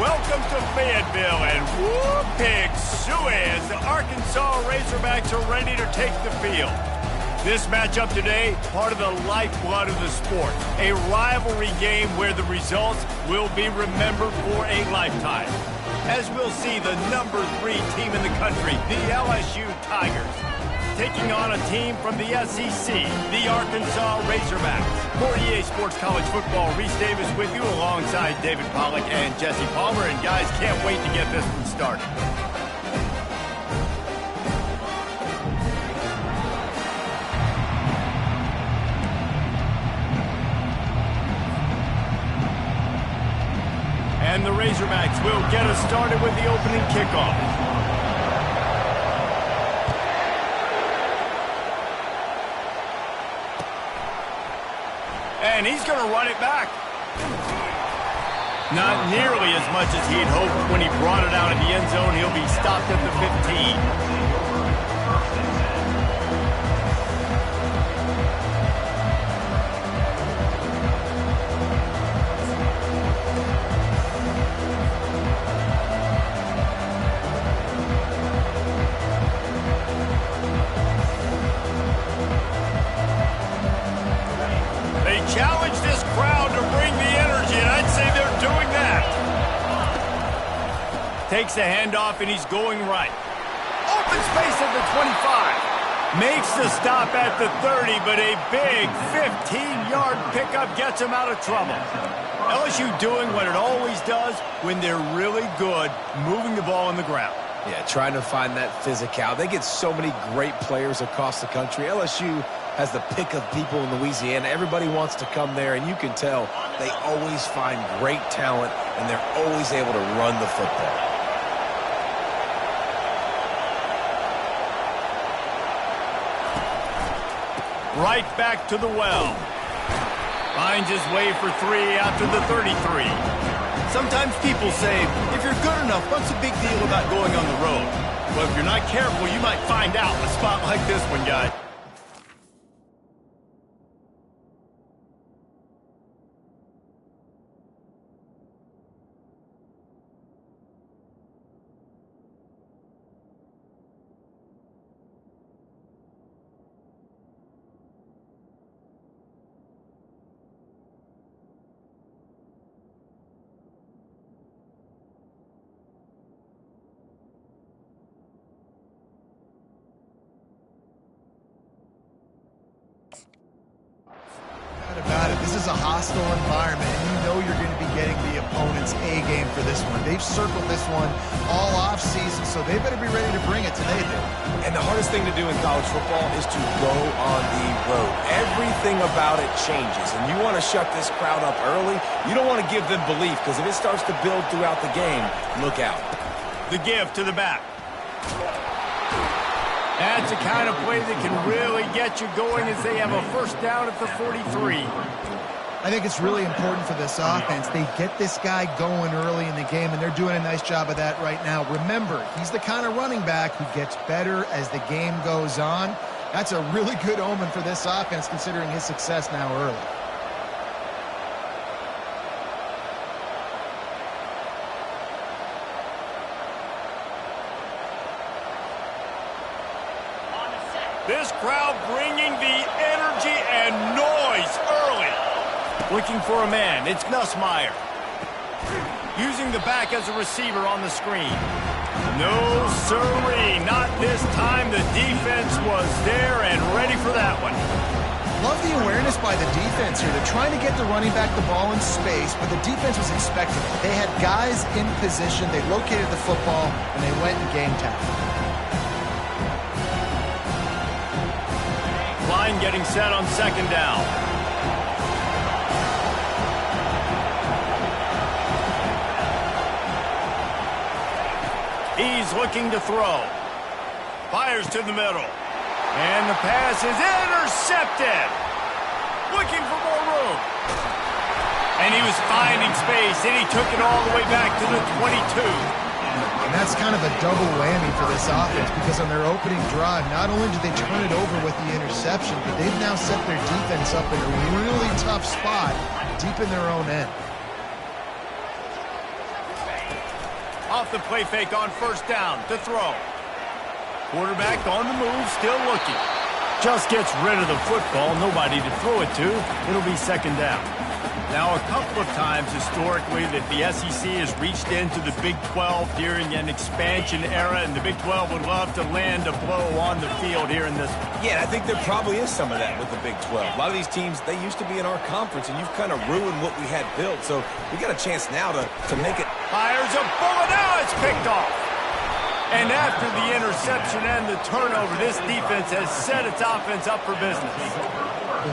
Welcome to Fayetteville, and whoop, pig suey as the Arkansas Razorbacks are ready to take the field. This matchup today, part of the lifeblood of the sport. A rivalry game where the results will be remembered for a lifetime. As we'll see the number 3 team in the country, the LSU Tigers, taking on a team from the SEC, the Arkansas Razorbacks. For EA Sports College Football, Reese Davis with you alongside David Pollack and Jesse Palmer. And guys, can't wait to get this one started. And the Razorbacks will get us started with the opening kickoff. And he's going to run it back. Not nearly as much as he'd hoped when he brought it out of the end zone. He'll be stopped at the 15. Challenge this crowd to bring the energy, and I'd say they're doing that. Takes the handoff, and he's going right. Open space at the 25. Makes the stop at the 30, but a big 15-yard pickup gets him out of trouble. LSU doing what it always does when they're really good, moving the ball on the ground. Yeah, trying to find that physicality. They get so many great players across the country. LSU has the pick of people in Louisiana. Everybody wants to come there, and you can tell they always find great talent, and they're always able to run the football. Right back to the well. Finds his way for 3 after the 33. Sometimes people say, if you're good enough, what's the big deal about going on the road? Well, if you're not careful, you might find out in a spot like this one, guys. About it. This is a hostile environment, and you know you're going to be getting the opponent's A game for this one. They've circled this one all off season, so they better be ready to bring it today. And the hardest thing to do in college football is to go on the road. Everything about it changes, and you want to shut this crowd up early. You don't want to give them belief, because if it starts to build throughout the game, look out. The give to the back. That's the kind of play that can really get you going as they have a first down at the 43. I think it's really important for this offense. They get this guy going early in the game, and they're doing a nice job of that right now. Remember, he's the kind of running back who gets better as the game goes on. That's a really good omen for this offense, considering his success now early. This crowd bringing the energy and noise early. Looking for a man. It's Nussmeier. Using the back as a receiver on the screen. No siree. Not this time. The defense was there and ready for that one. Love the awareness by the defense here. They're trying to get the running back the ball in space, but the defense was expecting it. They had guys in position. They located the football, and they went and game tackled. Line getting set on second down. He's looking to throw. Fires to the middle. And the pass is intercepted. Looking for more room. And he was finding space, and he took it all the way back to the 22. And that's kind of a double whammy for this offense, because on their opening drive, not only did they turn it over with the interception, but they've now set their defense up in a really tough spot deep in their own end. Off the play fake on first down to throw. Quarterback on the move, still looking. Just gets rid of the football, nobody to throw it to. It'll be second down. Now, a couple of times historically that the SEC has reached into the Big 12 during an expansion era, and the Big 12 would love to land a blow on the field here in this one. Yeah, I think there probably is some of that with the Big 12. A lot of these teams, they used to be in our conference, and you've kind of ruined what we had built. So we got a chance now to make it. Fires a bullet, now it's picked off. And after the interception and the turnover, this defense has set its offense up for business.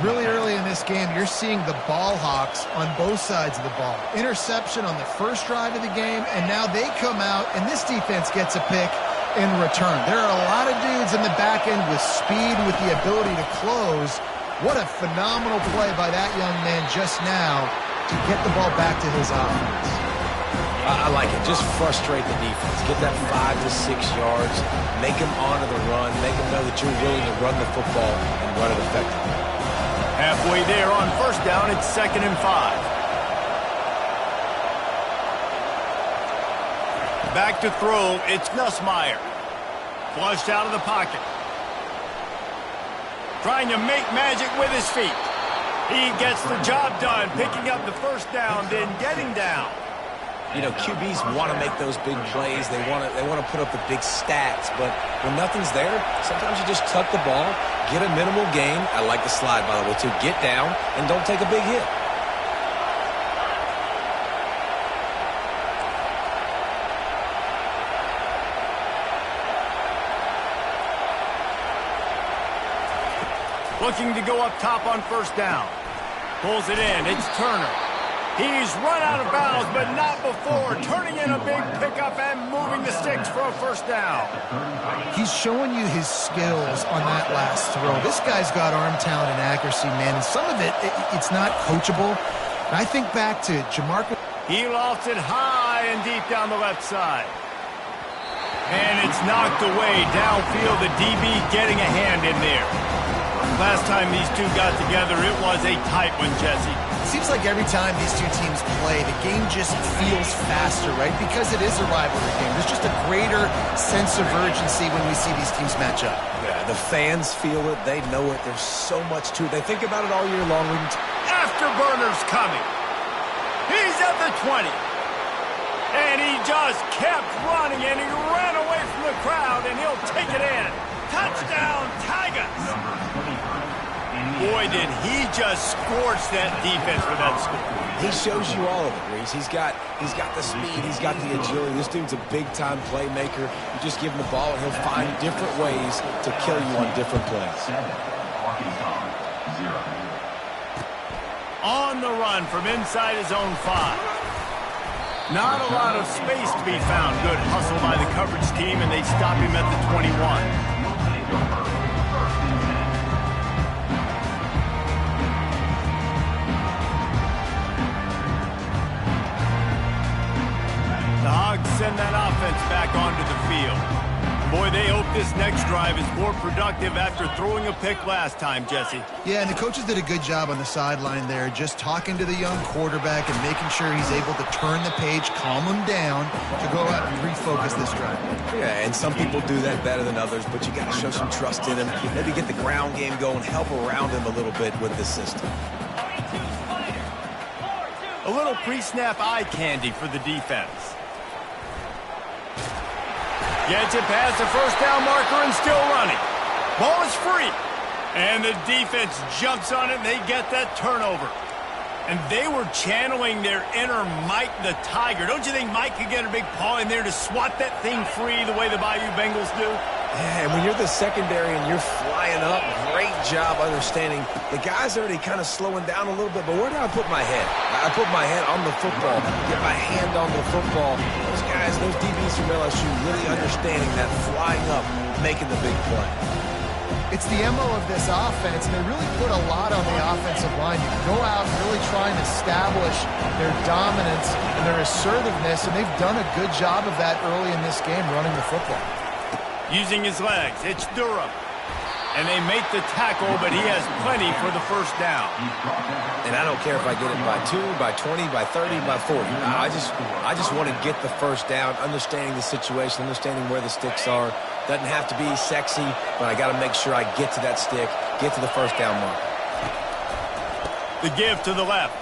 Really early in this game, you're seeing the ball hawks on both sides of the ball. Interception on the first drive of the game, and now they come out, and this defense gets a pick in return. There are a lot of dudes in the back end with speed, with the ability to close. What a phenomenal play by that young man just now to get the ball back to his offense. I like it. Just frustrate the defense. Get that 5 to 6 yards. Make them honor the run. Make them know that you're willing to run the football and run it effectively. Halfway there on first down, it's 2nd and 5. Back to throw, it's Nussmeier. Flushed out of the pocket. Trying to make magic with his feet. He gets the job done, picking up the first down, then getting down. You know, QBs want to make those big plays. They want to put up the big stats. But when nothing's there, sometimes you just tuck the ball, get a minimal gain. I like the slide, by the way, too. Get down and don't take a big hit. Looking to go up top on first down. Pulls it in. It's Turner. He's run out of bounds, but not before turning in a big pickup and moving the sticks for a first down. He's showing you his skills on that last throw. This guy's got arm talent and accuracy, man, and some of it's not coachable. And I think back to Jamarcus. He lofts it high and deep down the left side. And it's knocked away downfield. The DB getting a hand in there. Last time these two got together, it was a tight one, Jesse. It seems like every time these two teams play, the game just feels faster, right? Because it is a rivalry game. There's just a greater sense of urgency when we see these teams match up. Yeah, the fans feel it. They know it. There's so much to it. They think about it all year long. Afterburner's coming. He's at the 20. And he just kept running, and he ran away from the crowd, and he'll take it in. Touchdown, Tigers! Boy, did he just scorch that defense with that score. He shows you all of it, Reese. He's got the speed. He's got the agility. This dude's a big-time playmaker. You just give him the ball, and he'll find different ways to kill you on different plays. On the run from inside his own 5. Not a lot of space to be found. Good hustle by the coverage team, and they stop him at the 21. The Hogs send that offense back onto the field. Boy, they hope this next drive is more productive after throwing a pick last time, Jesse. Yeah, and the coaches did a good job on the sideline there, just talking to the young quarterback and making sure he's able to turn the page, calm him down to go out and refocus this drive. Yeah, and some people do that better than others, but you got to show some trust in him. Maybe get the ground game going, help around him a little bit with this system. A little pre-snap eye candy for the defense. Gets it past the first down marker and still running. Ball is free. And the defense jumps on it and they get that turnover. And they were channeling their inner Mike the Tiger. Don't you think Mike could get a big paw in there to swat that thing free the way the Bayou Bengals do? Yeah, and when you're the secondary and you're flying up, great job understanding. The guy's already kind of slowing down a little bit, but where do I put my head? I put my head on the football, get my hand on the football. Those guys, those DBs from LSU really understanding that flying up, making the big play. It's the MO of this offense, and they really put a lot on the offensive line. You go out and really try and establish their dominance and their assertiveness, and they've done a good job of that early in this game, running the football. Using his legs, it's Durham. And they make the tackle, but he has plenty for the first down. And I don't care if I get it by 2, by 20, by 30, by 40. I just want to get the first down, understanding the situation, understanding where the sticks are. Doesn't have to be sexy, but I got to make sure I get to that stick, get to the first down mark. The give to the left.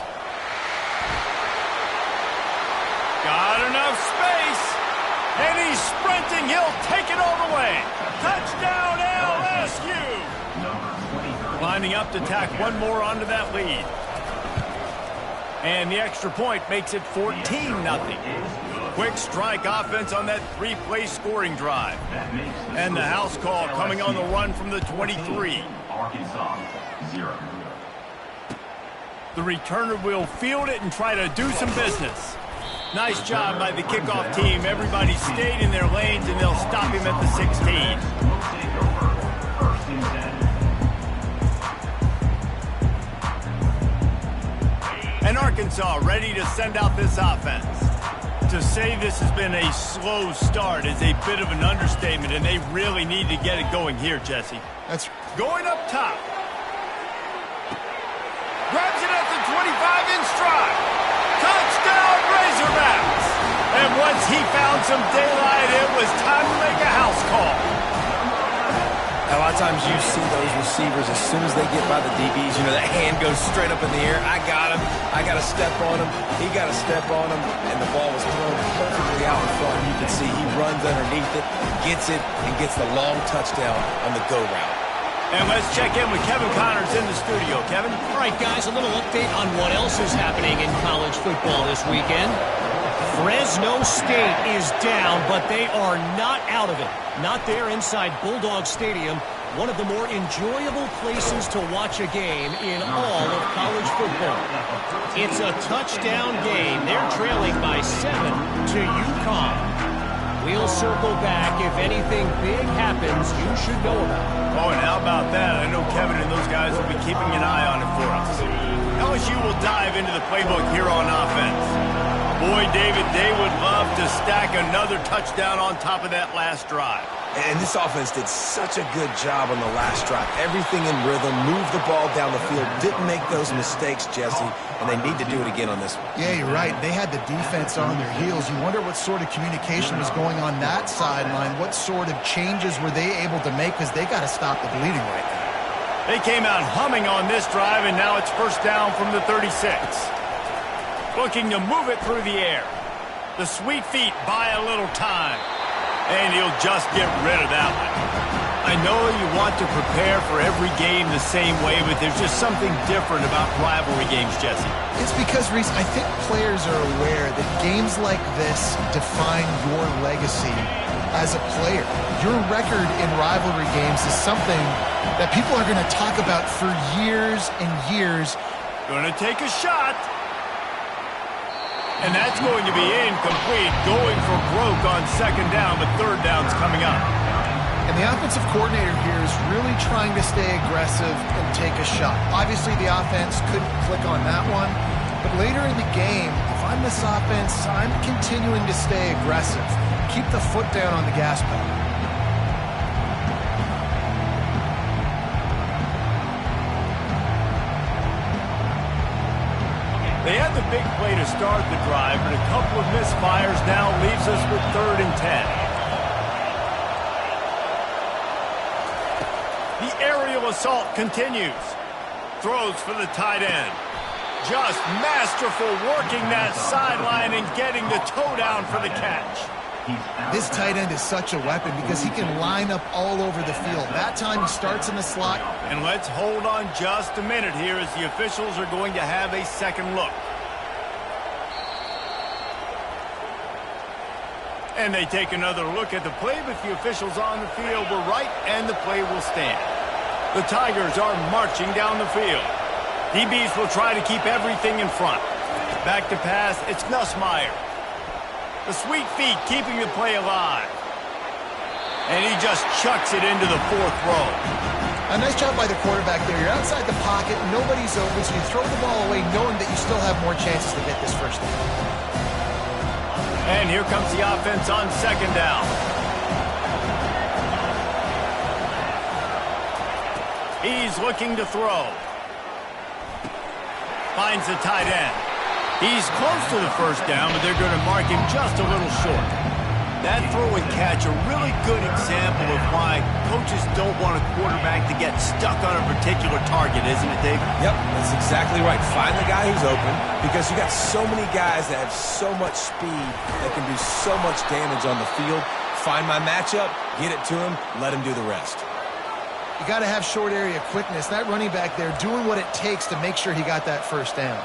Got enough space. And he's sprinting. He'll take it all the way. Touchdown, LSU. Lining up to tack one more onto that lead. And the extra point makes it 14-0. Quick strike offense on that 3-play scoring drive. And the house call coming on the run from the 23. Arkansas, 0. The returner will field it and try to do some business. Nice job by the kickoff team. Everybody stayed in their lanes, and they'll stop him at the 16. And Arkansas ready to send out this offense. To say this has been a slow start is a bit of an understatement, and they really need to get it going here, Jesse. That's going up top. Grabs it at the 25 in stride. Touchdown, Razorbacks! And once he found some daylight, it was time to make a house call. A lot of times you see those receivers, as soon as they get by the DBs, you know, that hand goes straight up in the air. I got him. I got to step on him. He got to step on him. And the ball was thrown perfectly out in front. You can see he runs underneath it, gets it, and gets the long touchdown on the go route. And let's check in with Kevin Connors in the studio. Kevin? All right, guys, a little update on what else is happening in college football this weekend. Fresno State is down, but they are not out of it. Not there inside Bulldog Stadium, one of the more enjoyable places to watch a game in all of college football. It's a touchdown game. They're trailing by 7 to UConn. We'll circle back if anything big happens you should know about. Oh, and how about that? I know Kevin and those guys will be keeping an eye on it for us. LSU will dive into the playbook here on offense. Boy, David, they would love to stack another touchdown on top of that last drive. And this offense did such a good job on the last drive. Everything in rhythm, moved the ball down the field, didn't make those mistakes, Jesse, and they need to do it again on this one. Yeah, you're right. They had the defense on their heels. You wonder what sort of communication was going on that sideline. What sort of changes were they able to make, because they got to stop the bleeding right now. They came out humming on this drive, and now it's first down from the 36. Looking to move it through the air. The sweet feet buy a little time. And he'll just get rid of that one. I know you want to prepare for every game the same way, but there's just something different about rivalry games, Jesse. It's because, Reese, I think players are aware that games like this define your legacy as a player. Your record in rivalry games is something that people are going to talk about for years and years. Going to take a shot. And that's going to be incomplete, going for broke on second down, but third down's coming up. And the offensive coordinator here is really trying to stay aggressive and take a shot. Obviously, the offense couldn't click on that one, but later in the game, if I'm this offense, I'm continuing to stay aggressive. Keep the foot down on the gas pedal. They had the big play to start the drive, but a couple of misfires now leaves us with 3rd and 10. The aerial assault continues. Throws for the tight end. Just masterful working that sideline and getting the toe down for the catch. This tight end is such a weapon because he can line up all over the field. That time he starts in the slot. And let's hold on just a minute here as the officials are going to have a second look. And they take another look at the play, but the officials on the field were right, and the play will stand. The Tigers are marching down the field. DBs will try to keep everything in front. Back to pass, it's Nussmeier. The sweet feet keeping the play alive. And he just chucks it into the 4th row. A nice job by the quarterback there. You're outside the pocket, nobody's open, so you throw the ball away knowing that you still have more chances to get this first down. And here comes the offense on second down. He's looking to throw. Finds the tight end. He's close to the first down, but they're going to mark him just a little short. That throw and catch, a really good example of why coaches don't want a quarterback to get stuck on a particular target, isn't it, Dave? Yep, that's exactly right. Find the guy who's open, because you got so many guys that have so much speed that can do so much damage on the field. Find my matchup, get it to him, let him do the rest. You got to have short area quickness. That running back there doing what it takes to make sure he got that first down.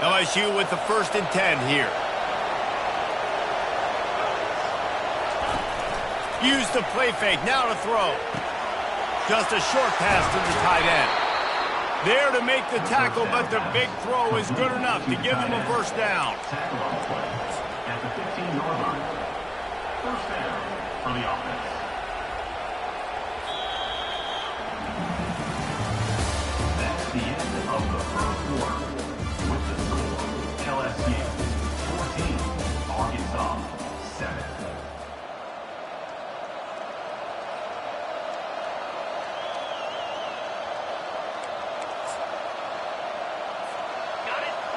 LSU with the 1st and 10 here. Use the play fake, now to throw. Just a short pass to the tight end. There to make the tackle, but the big throw is good enough to give them a first down. Tackle on plays at the 15-yard line. First down for the offense. That's the end of the first quarter. With the score, LSU 14, Arkansas 7.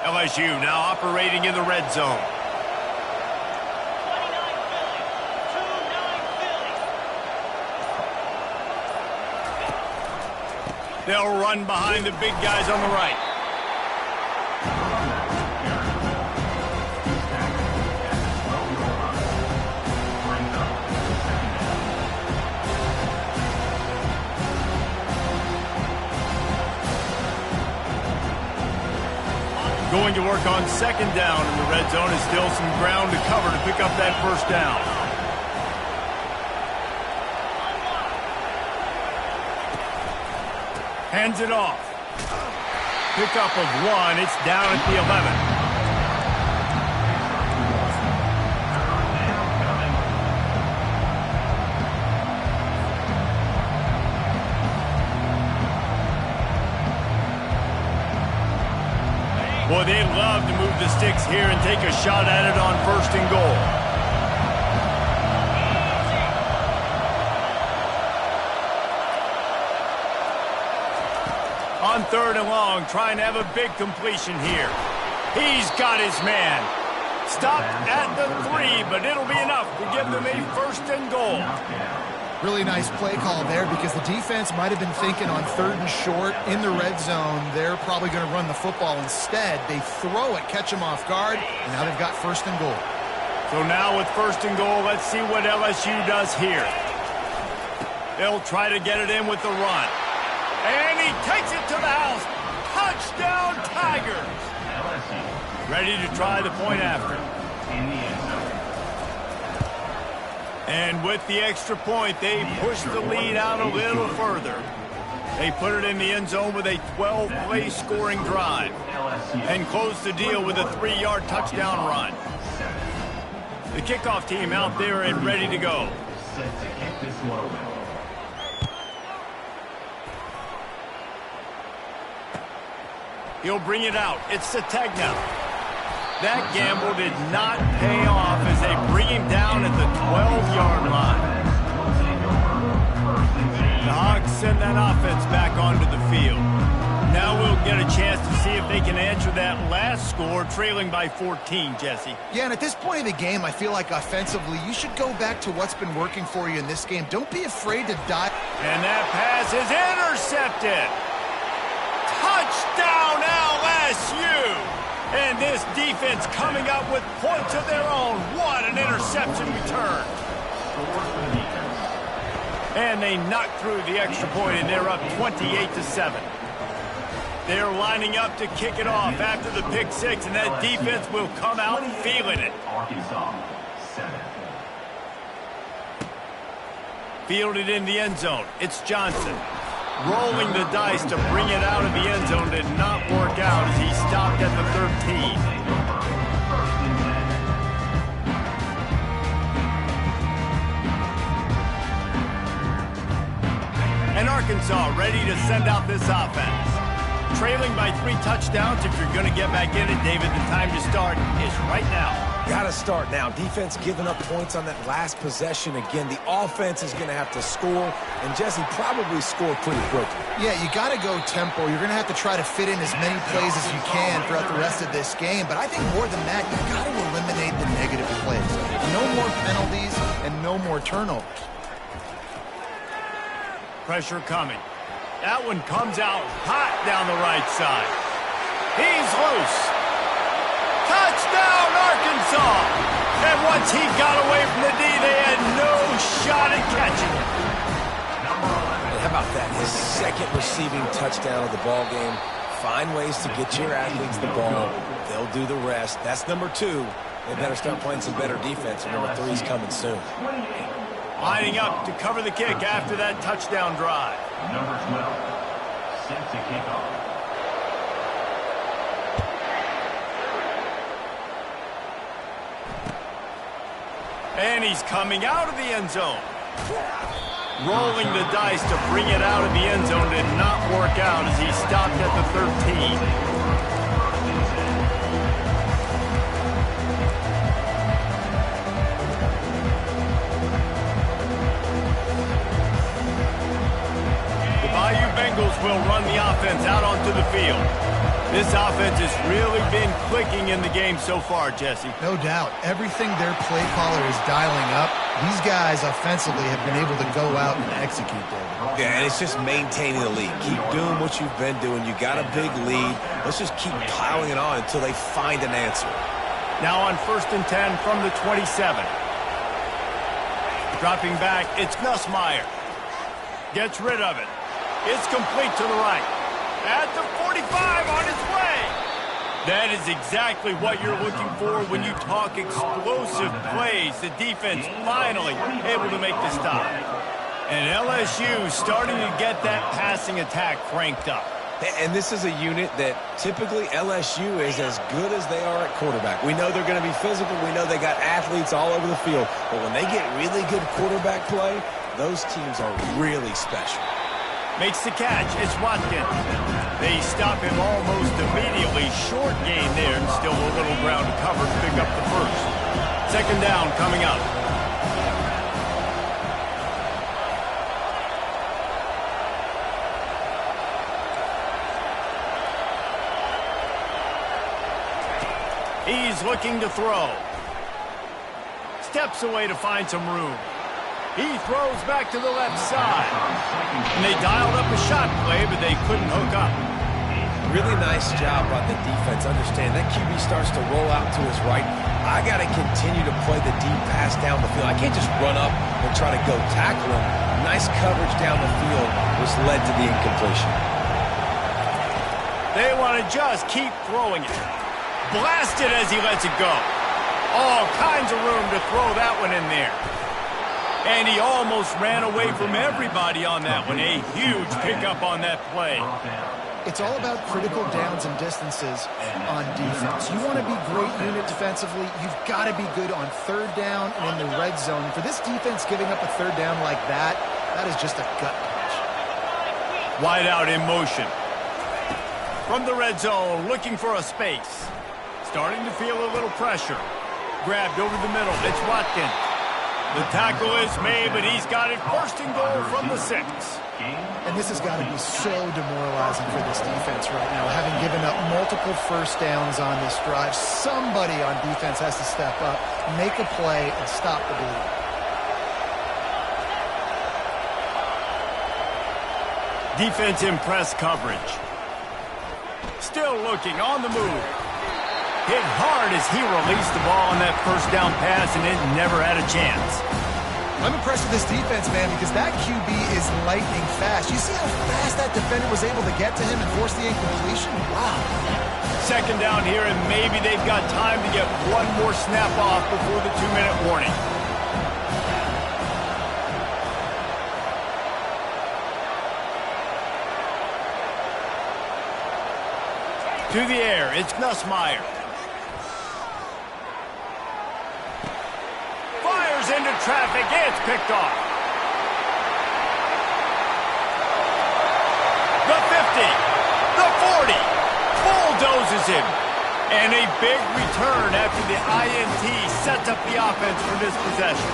LSU now operating in the red zone. They'll run behind the big guys on the right. Going to work on 2nd down in the red zone. Is still some ground to cover to pick up that first down. Hands it off. Pickup of 1. It's down at the 11. Boy, they'd love to move the sticks here and take a shot at it on 1st and goal. On 3rd and long, trying to have a big completion here. He's got his man. Stopped at the 3, but it'll be enough to give them a 1st and goal. Really nice play call there, because the defense might have been thinking on 3rd and short in the red zone, they're probably going to run the football. Instead, they throw it, catch them off guard, and now they've got 1st and goal. So now with 1st and goal, let's see what LSU does here. They'll try to get it in with the run. And he takes it to the house. Touchdown, Tigers. Ready to try the point after. In the end zone. And with the extra point, they push the lead out a little further. They put it in the end zone with a 12-play scoring drive and close the deal with a 3-yard touchdown run. The kickoff team out there and ready to go. Set to kick this one away. He'll bring it out. It's Sategna. That gamble did not pay off as they bring him down at the 12-yard line. The Hogs send that offense back onto the field. Now we'll get a chance to see if they can answer that last score, trailing by 14, Jesse. Yeah, and at this point of the game, I feel like offensively, you should go back to what's been working for you in this game. Don't be afraid to dive. And that pass is intercepted. Touchdown, LSU! And this defense coming up with points of their own. What an interception return. And they knock through the extra point, and they're up 28-7. They're lining up to kick it off after the pick 6, and that defense will come out feeling it. Arkansas 7. Fielded in the end zone. It's Johnson. Rolling the dice to bring it out of the end zone did not work out as he stopped at the 13. And Arkansas ready to send out this offense. trailing by 3 touchdowns. If you're going to get back in it, David, the time to start is right now. Got to start now. Defense giving up points on that last possession. Again, the offense is going to have to score, and Jesse probably score pretty quickly. Yeah, you got to go tempo. You're going to have to try to fit in as many plays as you can throughout the rest of this game. But I think more than that, you got to eliminate the negative plays. No more penalties and no more turnovers. Pressure coming. That one comes out hot down the right side. He's loose. Touchdown, Arkansas! And once he got away from the D, they had no shot at catching him. How about that? His second receiving touchdown of the ball game. Find ways to get your athletes the ball. They'll do the rest. That's number 2. They better start playing some better defense. Number 3 is coming soon. Lining up to cover the kick after that touchdown drive. Number 12, set to kick off. And he's coming out of the end zone. Rolling the dice to bring it out of the end zone did not work out as he stopped at the 13. Bengals will run the offense out onto the field. This offense has really been clicking in the game so far, Jesse. No doubt. Everything their play caller is dialing up, these guys offensively have been able to go out and execute, David. Yeah, and it's just maintaining the lead. Keep doing what you've been doing. You got a big lead. Let's just keep piling it on until they find an answer. Now on 1st and 10 from the 27. Dropping back, it's Nussmeier. Gets rid of it. It's complete to the right. At the 45 on its way. That is exactly what you're looking for when you talk explosive plays. The defense finally able to make the stop. And LSU starting to get that passing attack cranked up. And this is a unit that typically LSU is as good as they are at quarterback. We know they're going to be physical. We know they got athletes all over the field. But when they get really good quarterback play, those teams are really special. Makes the catch. It's Watkins. They stop him almost immediately. Short gain there, and still a little ground to cover to pick up the first. 2nd down coming up. He's looking to throw. Steps away to find some room. He throws back to the left side. And they dialed up a shot play, but they couldn't hook up. Really nice job by the defense. Understand that QB starts to roll out to his right. I got to continue to play the deep pass down the field. I can't just run up and try to go tackle him. Nice coverage down the field, which led to the incompletion. They want to just keep throwing it. Blasted as he lets it go. All kinds of room to throw that one in there. And he almost ran away from everybody on that one. A huge pickup on that play. It's all about critical downs and distances on defense. You want to be great unit defensively, you've got to be good on 3rd down and in the red zone. For this defense giving up a 3rd down like that, that is just a gut punch. Wide out in motion. From the red zone, looking for a space. Starting to feel a little pressure. Grabbed over the middle. It's Watkins. The tackle is made, but he's got it 1st and goal from the 6. And this has got to be so demoralizing for this defense right now. Having given up multiple 1st downs on this drive, somebody on defense has to step up, make a play, and stop the bleed. Defense in press coverage. Still looking on the move. Hit hard as he released the ball on that 1st down pass, and it never had a chance. I'm impressed with this defense, man, because that QB is lightning fast. You see how fast that defender was able to get to him and force the incompletion? Wow. 2nd down here, and maybe they've got time to get one more snap off before the 2-minute warning. To the air, it's Nussmeier. Fires into traffic, it's picked off. The 50, the 40, bulldozes him. And a big return after the INT sets up the offense for this possession.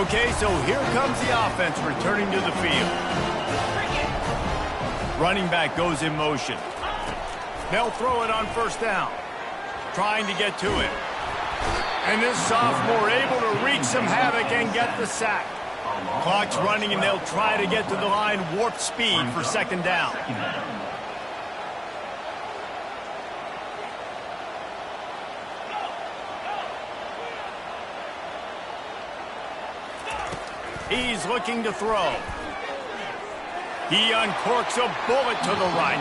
Okay, so here comes the offense returning to the field. Running back goes in motion. They'll throw it on first down. Trying to get to it. And this sophomore able to wreak some havoc and get the sack. Clock's running and they'll try to get to the line warp speed for second down. He's looking to throw. He uncorks a bullet to the right.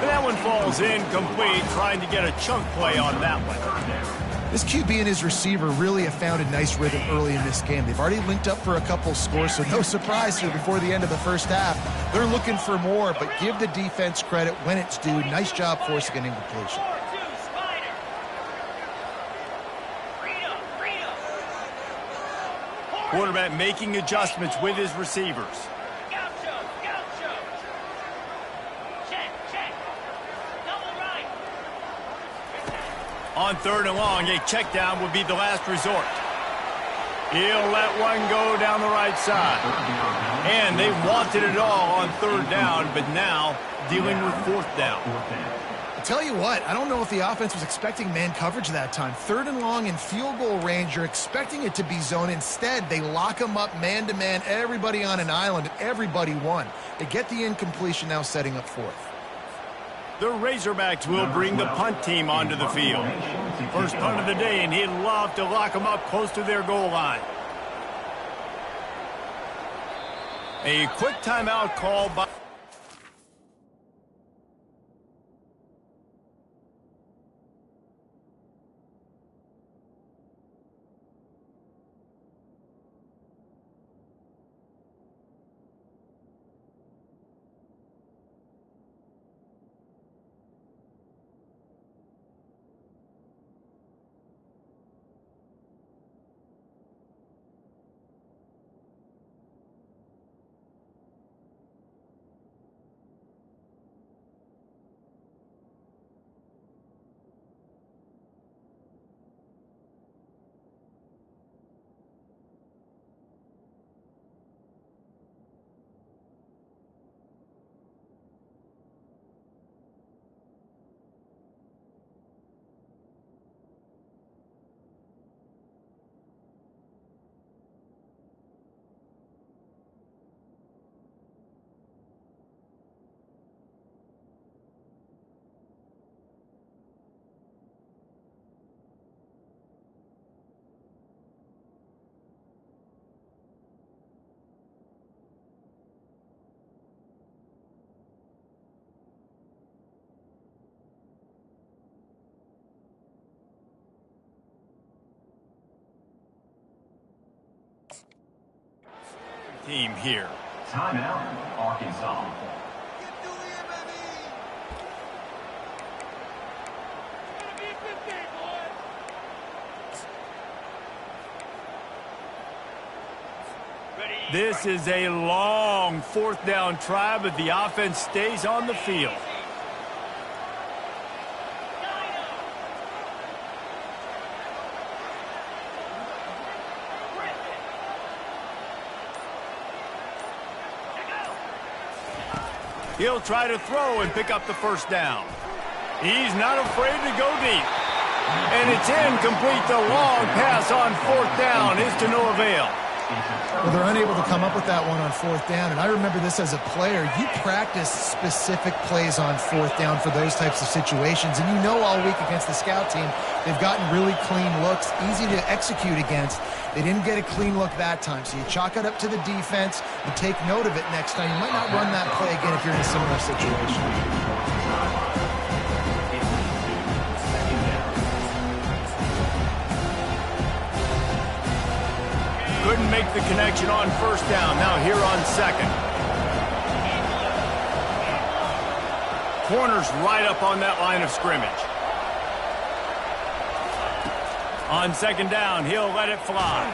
And that one falls incomplete, trying to get a chunk play on that one. This QB and his receiver really have found a nice rhythm early in this game. They've already linked up for a couple scores, so no surprise here before the end of the first half. They're looking for more, but give the defense credit when it's due. Nice job forcing an incompletion. Quarterback making adjustments with his receivers. On third and long, a check down would be the last resort. He'll let one go down the right side. And they wanted it all on third down, but now dealing with fourth down. I tell you what, I don't know if the offense was expecting man coverage that time. Third and long in field goal range, you're expecting it to be zone. Instead, they lock them up man-to-man, everybody on an island, and everybody won. They get the incompletion, now setting up fourth. The Razorbacks will bring the punt team onto the field. First punt of the day, and he'd love to lock them up close to their goal line. A quick timeout call by... team here. Timeout, Arkansas. This is a long fourth down try, but the offense stays on the field. He'll try to throw and pick up the first down. He's not afraid to go deep. And it's incomplete. The long pass on fourth down is to no avail. Well, they're unable to come up with that one on fourth down, and I remember this as a player. You practice specific plays on fourth down for those types of situations, and you know all week against the scout team, they've gotten really clean looks, easy to execute against. They didn't get a clean look that time, so you chalk it up to the defense and take note of it next time. You might not run that play again if you're in a similar situation. Couldn't make the connection on first down. Now here on second. Corner's right up on that line of scrimmage. On second down, he'll let it fly.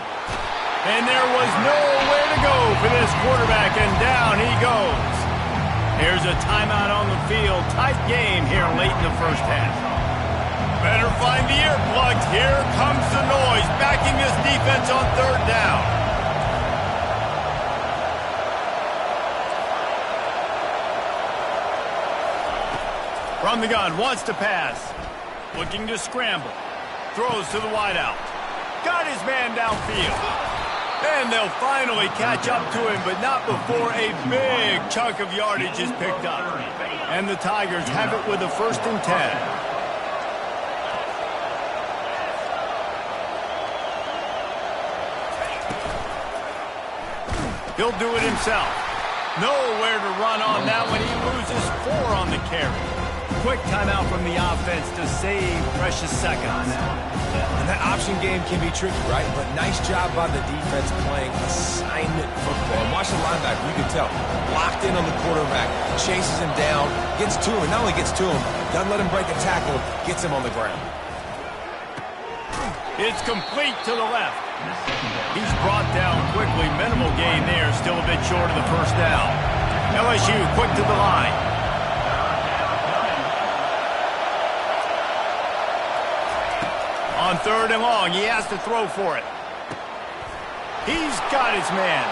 And there was nowhere to go for this quarterback, and down he goes. Here's a timeout on the field. Tight game here late in the first half. Better find the earplugs. Here comes the noise, backing this defense on third down. From the gun, wants to pass. Looking to scramble. Throws to the wideout. Got his man downfield. And they'll finally catch up to him, but not before a big chunk of yardage is picked up. And the Tigers have it with a 1st and 10. He'll do it himself. Nowhere to run on that one. He loses 4 on the carry. Quick timeout from the offense to save precious seconds. And that option game can be tricky, right? But nice job by the defense playing assignment football. And watch the linebacker, you can tell. Locked in on the quarterback, chases him down, gets to him, and not only gets to him, doesn't let him break a tackle, gets him on the ground. It's complete to the left. He's brought down quickly. Minimal gain there, still a bit short of the 1st down. LSU quick to the line. On 3rd and long, he has to throw for it. He's got his man.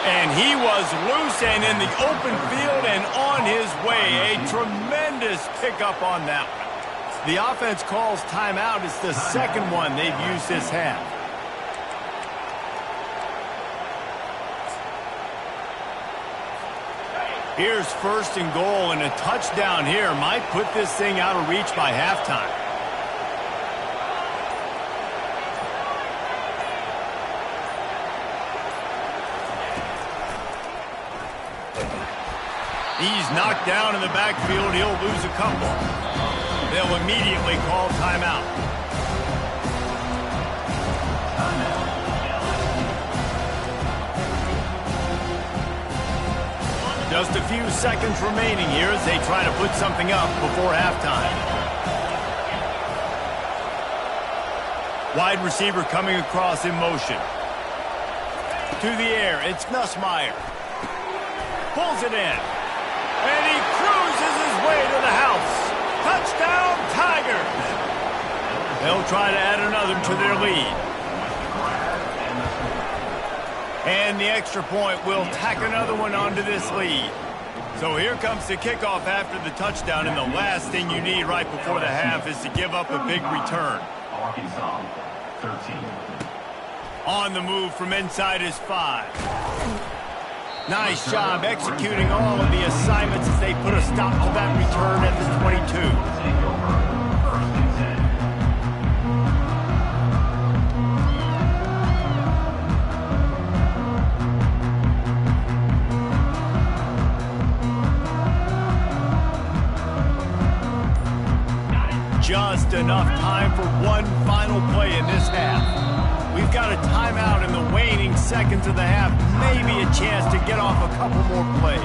And he was loose and in the open field and on his way. A tremendous pickup on that one. The offense calls timeout. It's the 2nd one they've used this half. Here's 1st and goal, and a touchdown here might put this thing out of reach by halftime. He's knocked down in the backfield. He'll lose a couple. They'll immediately call timeout. Just a few seconds remaining here as they try to put something up before halftime. Wide receiver coming across in motion. To the air, it's Nussmeier. Pulls it in. And he cruises his way to the house. Touchdown, Tigers! They'll try to add another to their lead. And the extra point will tack another one onto this lead. So here comes the kickoff after the touchdown, and the last thing you need right before the half is to give up a big return. Arkansas, 13. On the move from inside his 5. Nice job executing all of the assignments as they put a stop to that return at the 22. Take over, 1st and 10. Just enough time for one final play in this half. We've got a timeout in the waning seconds of the half. Maybe a chance to get off a couple more plays.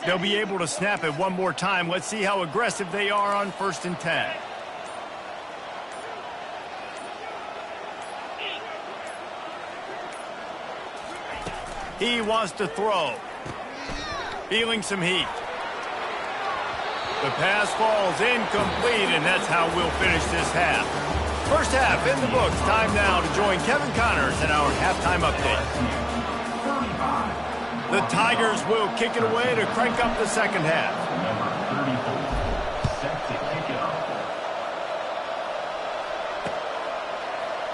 They'll be able to snap it one more time. Let's see how aggressive they are on 1st and 10. He wants to throw. Feeling some heat. The pass falls incomplete, and that's how we'll finish this half. First half in the books. Time now to join Kevin Connors in our halftime update. The Tigers will kick it away to crank up the second half. Number 34, set to kick it off.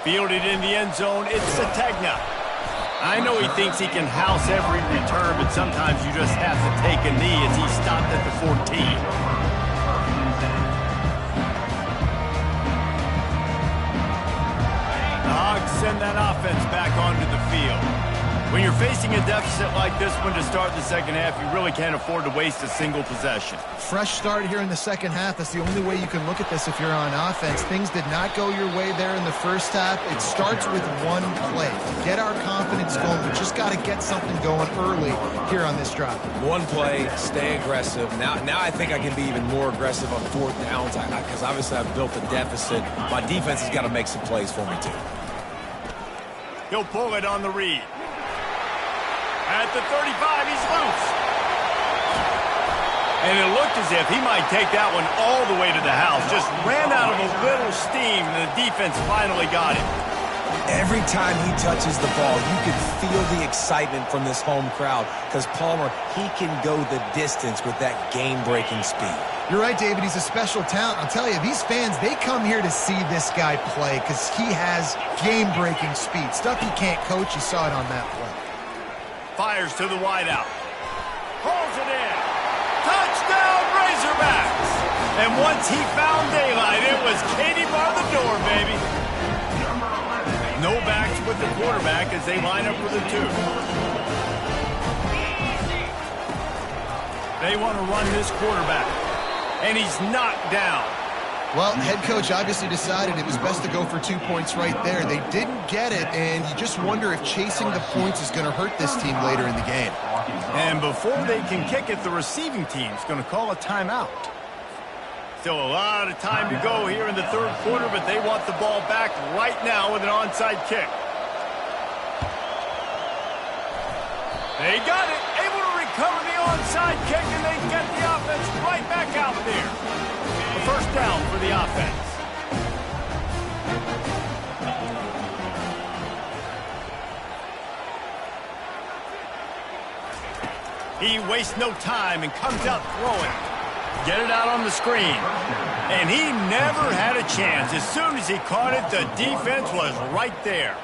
Fielded in the end zone, it's Sategna. I know he thinks he can house every return, but sometimes you just have to take a knee as he stopped at the 14. The Hogs send that offense back onto the field. When you're facing a deficit like this one to start the second half, you really can't afford to waste a single possession. Fresh start here in the second half. That's the only way you can look at this if you're on offense. Things did not go your way there in the first half. It starts with one play. Get our confidence going. We just got to get something going early here on this drive. One play, stay aggressive. Now I think I can be even more aggressive on fourth downs because obviously I've built a deficit. My defense has got to make some plays for me too. He'll pull it on the read. At the 35, he's loose. And it looked as if he might take that one all the way to the house. Just ran out of a little steam, and the defense finally got him. Every time he touches the ball, you can feel the excitement from this home crowd because Palmer, he can go the distance with that game-breaking speed. You're right, David. He's a special talent. I'll tell you, these fans, they come here to see this guy play because he has game-breaking speed. Stuff you can't coach. You saw it on that play. Fires to the wideout. Pulls it in. Touchdown, Razorbacks! And once he found daylight, it was Katie bar the door, baby. No backs with the quarterback as they line up for the 2. They want to run this quarterback. And he's knocked down. Well, head coach obviously decided it was best to go for 2 points right there. They didn't get it, and you just wonder if chasing the points is going to hurt this team later in the game. And before they can kick it, the receiving team's going to call a timeout. Still a lot of time to go here in the third quarter, but they want the ball back right now with an onside kick. They got it, able to recover the onside kick, and they get the offense right back out there. A first down for the offense. He wastes no time and comes out throwing. Get it out on the screen. And he never had a chance. As soon as he caught it, the defense was right there.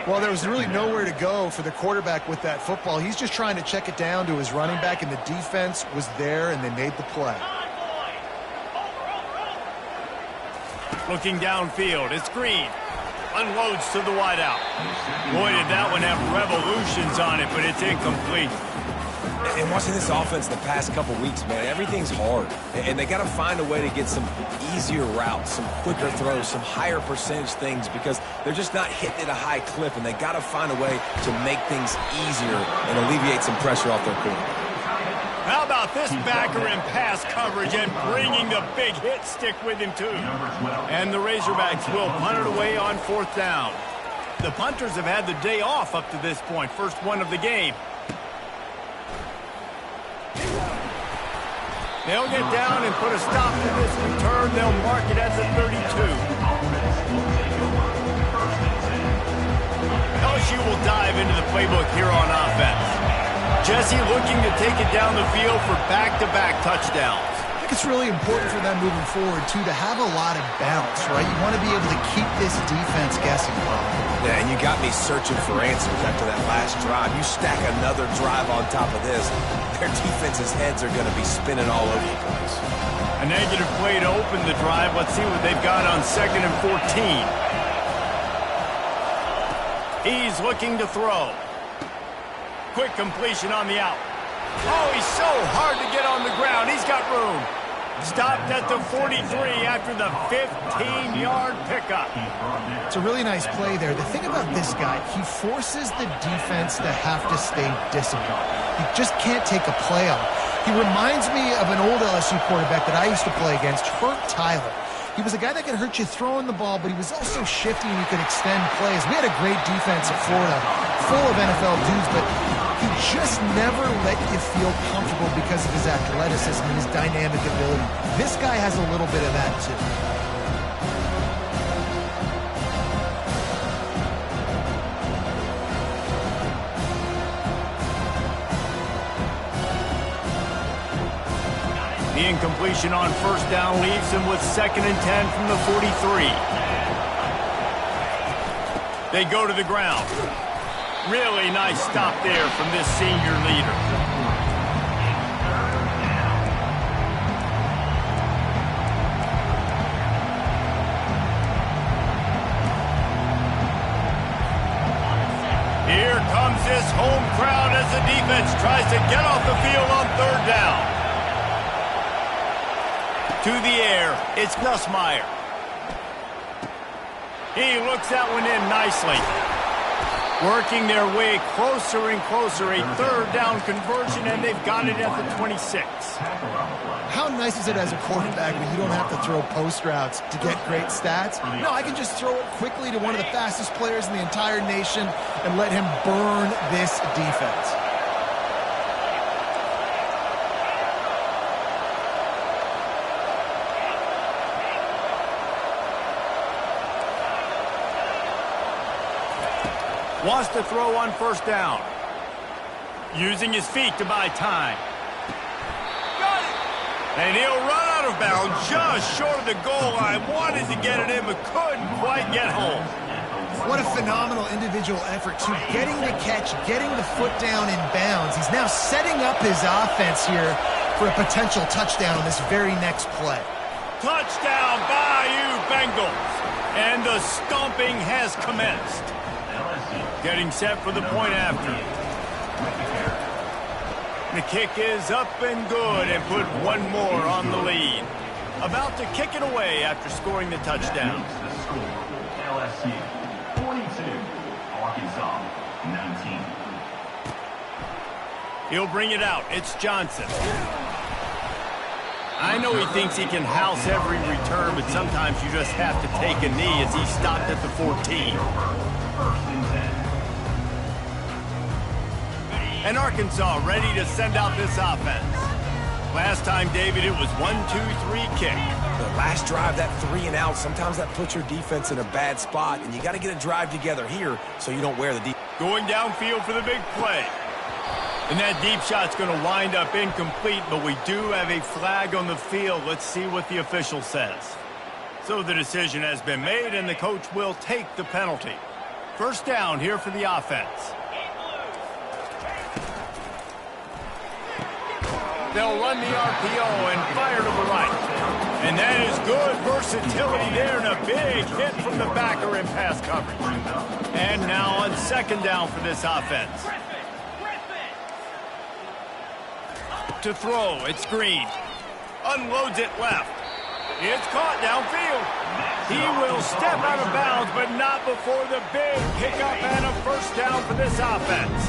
Well, there was really nowhere to go for the quarterback with that football. He's just trying to check it down to his running back, and the defense was there, and they made the play. Looking downfield, it's Green. Unloads to the wideout. Boy, did that one have revolutions on it, but it's incomplete. And watching this offense the past couple weeks, man, everything's hard. And they got to find a way to get some easier routes, some quicker throws, some higher percentage things because they're just not hitting at a high clip, and they got to find a way to make things easier and alleviate some pressure off their quarterback. How about this backer in pass coverage and bringing the big hit stick with him, too? And the Razorbacks will punt it away on fourth down. The punters have had the day off up to this point, first one of the game. They'll get down and put a stop to this return. They'll mark it at the 32. LSU will dive into the playbook here on offense. Jesse looking to take it down the field for back-to-back touchdowns. I think it's really important for them moving forward, too, to have a lot of balance, right? You want to be able to keep this defense guessing, Bob. Yeah, and you got me searching for answers after that last drive. You stack another drive on top of this, their defense's heads are going to be spinning all over the place. A negative play to open the drive. Let's see what they've got on 2nd and 14. He's looking to throw. Quick completion on the out. Oh, he's so hard to get on the ground. He's got room. Stopped at the 43 after the 15-yard pickup. It's a really nice play there. The thing about this guy, he forces the defense to have to stay disciplined. He just can't take a play off. He reminds me of an old LSU quarterback that I used to play against, Herc Tyler. He was a guy that could hurt you throwing the ball, but he was also shifty and he could extend plays. We had a great defense at Florida, full of NFL dudes, but he just never let you feel comfortable because of his athleticism and his dynamic ability. This guy has a little bit of that, too. The incompletion on first down leaves him with 2nd and 10 from the 43. They go to the ground. Really nice stop there from this senior leader. Here comes this home crowd as the defense tries to get off the field on third down. To the air, it's Nussmeier. He looks that one in nicely. Working their way closer and closer, a third down conversion, and they've got it at the 26. How nice is it as a quarterback when you don't have to throw post routes to get great stats? No, I can just throw it quickly to one of the fastest players in the entire nation and let him burn this defense. Wants to throw on first down. Using his feet to buy time. Got it! And he'll run out of bounds just short of the goal line. Wanted to get it in, but couldn't quite get home. What a phenomenal individual effort, too. Getting the catch, getting the foot down in bounds. He's now setting up his offense here for a potential touchdown on this very next play. Touchdown, Bayou Bengals. And the stomping has commenced. Getting set for the point after. The kick is up and good and put one more on the lead. About to kick it away after scoring the touchdown. The score, LSU 42, Arkansas 19. He'll bring it out. It's Johnson. I know he thinks he can house every return, but sometimes you just have to take a knee as he stopped at the 14. First and 10. And Arkansas ready to send out this offense. Last time, David, it was 1-2-3 kick. The last drive, that 3 and out, sometimes that puts your defense in a bad spot, and you got to get a drive together here so you don't wear the defense. Going downfield for the big play. And that deep shot's going to wind up incomplete, but we do have a flag on the field. Let's see what the official says. So the decision has been made, and the coach will take the penalty. First down here for the offense. They'll run the RPO and fire to the right. And that is good versatility there and a big hit from the backer in pass coverage. And now on second down for this offense. To throw, it's Green. Unloads it left. It's caught downfield. He will step out of bounds, but not before the big pickup and a first down for this offense.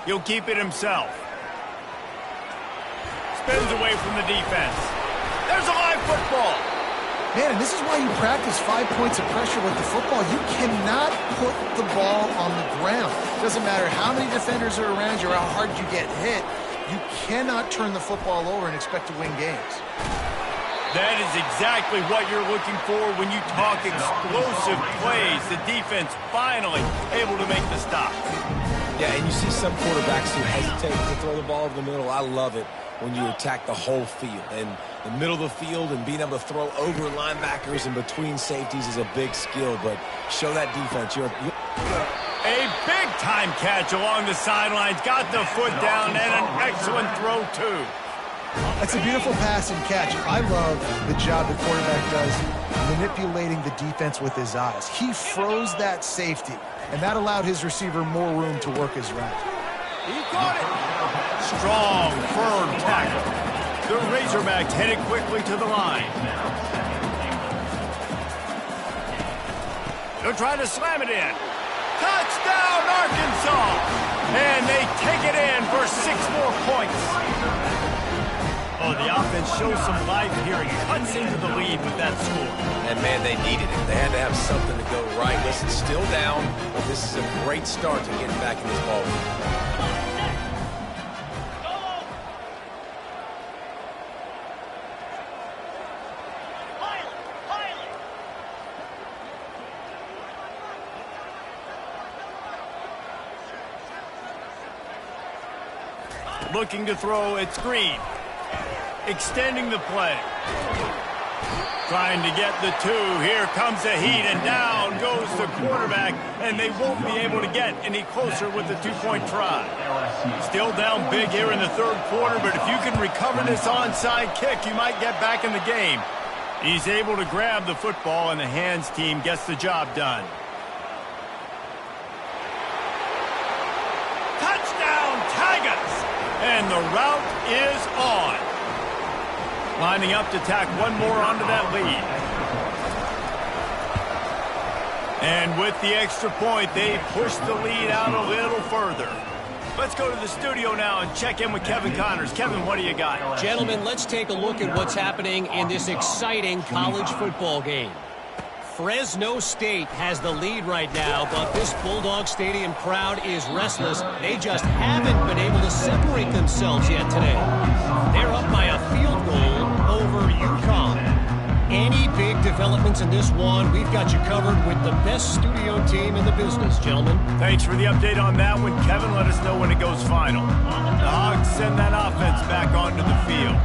He'll keep it himself. Spins away from the defense. There's a live football. Man, and this is why you practice 5 points of pressure with the football. You cannot put the ball on the ground. Doesn't matter how many defenders are around you or how hard you get hit. You cannot turn the football over and expect to win games. That is exactly what you're looking for when you talk explosive plays. The defense finally able to make the stop. Yeah, and you see some quarterbacks who hesitate to throw the ball over the middle. I love it when you attack the whole field. And the middle of the field and being able to throw over linebackers and between safeties is a big skill. But show that defense. A big-time catch along the sidelines. Got the foot down and an excellent throw, too. That's a beautiful pass and catch. I love the job the quarterback does manipulating the defense with his eyes. He froze that safety, and that allowed his receiver more room to work his route. He caught it. Strong, firm tackle. The Razorbacks headed quickly to the line. They'll try to slam it in. Touchdown, Arkansas! And they take it in for 6 more points. Oh, the offense shows some life here and cuts into the lead with that score. And, man, they needed it. They had to have something to go right. Listen, still down, but this is a great start to getting back in this ball game. Looking to throw, it's Green. Extending the play. Trying to get the 2. Here comes the heat, and down goes the quarterback, and they won't be able to get any closer with the 2-point try. Still down big here in the third quarter, but if you can recover this onside kick, you might get back in the game. He's able to grab the football, and the hands team gets the job done. Touchdown, Tigers! And the route is on. Lining up to tack one more onto that lead. And with the extra point, they push the lead out a little further. Let's go to the studio now and check in with Kevin Connors. Kevin, what do you got? Gentlemen, let's take a look at what's happening in this exciting college football game. Fresno State has the lead right now, but this Bulldog Stadium crowd is restless. They just haven't been able to separate themselves yet today. They're up by a field goal over UConn. Any big developments in this one, we've got you covered with the best studio team in the business, gentlemen. Thanks for the update on that one, Kevin. Let us know when it goes final. The Hogs send that offense back onto the field.